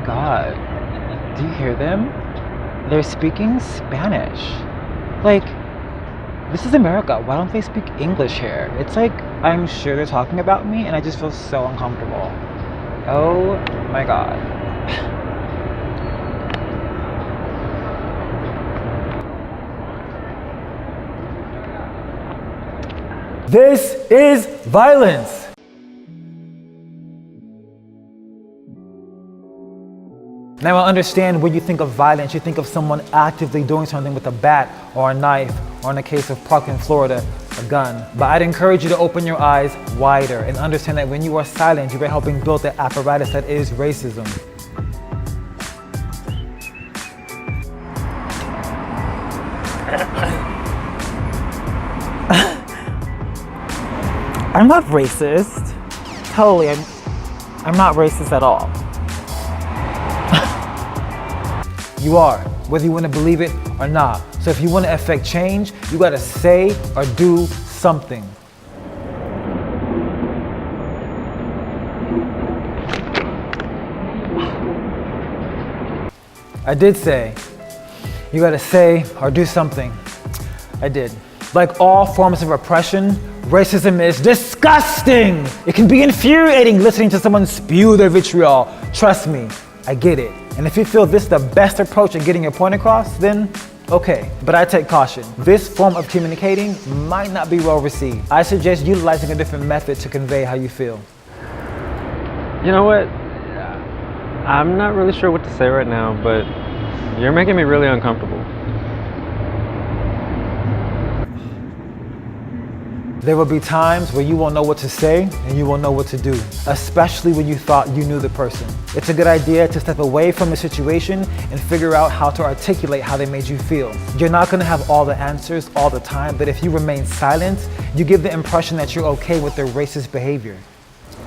God. Do you hear them? They're speaking Spanish. Like, this is America. Why don't they speak English here? It's like I'm sure they're talking about me and I just feel so uncomfortable. Oh my God. This is violence. Now I understand when you think of violence, you think of someone actively doing something with a bat or a knife, or in the case of Parkland, Florida, a gun. But I'd encourage you to open your eyes wider and understand that when you are silent, you are helping build the apparatus that is racism. I'm not racist. Totally, I'm not racist at all. You are, whether you want to believe it or not. So if you want to affect change, you got to say or do something. I did say, you got to say or do something. I did. Like all forms of oppression, racism is disgusting. It can be infuriating listening to someone spew their vitriol. Trust me, I get it. And if you feel this is the best approach at getting your point across, then okay. But I take caution. This form of communicating might not be well received. I suggest utilizing a different method to convey how you feel. You know what? I'm not really sure what to say right now, but you're making me really uncomfortable. There will be times where you won't know what to say and you won't know what to do, especially when you thought you knew the person. It's a good idea to step away from the situation and figure out how to articulate how they made you feel. You're not going to have all the answers all the time, but if you remain silent, you give the impression that you're okay with their racist behavior.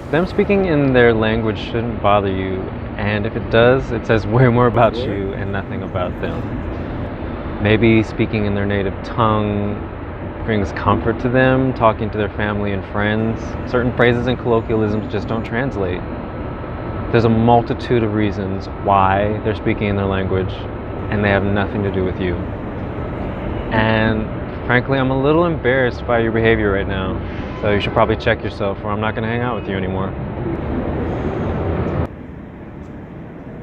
Them speaking in their language shouldn't bother you, and if it does, it says way more about you and nothing about them. Maybe speaking in their native tongue brings comfort to them, talking to their family and friends. Certain phrases and colloquialisms just don't translate. There's a multitude of reasons why they're speaking in their language, and they have nothing to do with you. And frankly, I'm a little embarrassed by your behavior right now, so you should probably check yourself, or I'm not going to hang out with you anymore.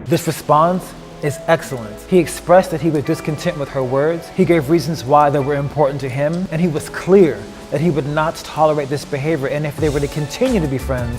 This response is excellent. He expressed that he was discontent with her words. He gave reasons why they were important to him, and he was clear that he would not tolerate this behavior, and if they were to continue to be friends,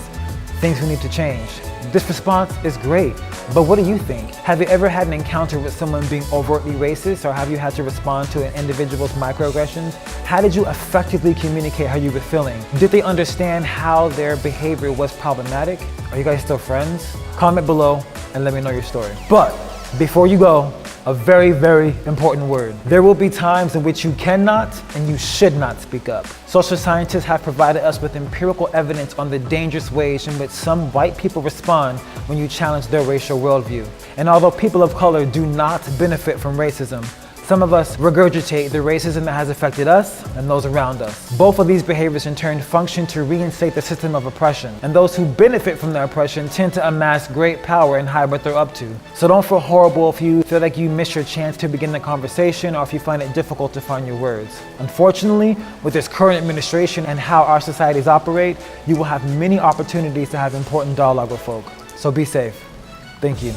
things would need to change. This response is great, but what do you think? Have you ever had an encounter with someone being overtly racist, or have you had to respond to an individual's microaggressions? How did you effectively communicate how you were feeling? Did they understand how their behavior was problematic? Are you guys still friends? Comment below and let me know your story. But before you go, a very, very important word. There will be times in which you cannot and you should not speak up. Social scientists have provided us with empirical evidence on the dangerous ways in which some white people respond when you challenge their racial worldview. And although people of color do not benefit from racism, some of us regurgitate the racism that has affected us and those around us. Both of these behaviors in turn function to reinstate the system of oppression. And those who benefit from the oppression tend to amass great power and hide what they're up to. So don't feel horrible if you feel like you missed your chance to begin the conversation, or if you find it difficult to find your words. Unfortunately, with this current administration and how our societies operate, you will have many opportunities to have important dialogue with folk. So be safe. Thank you.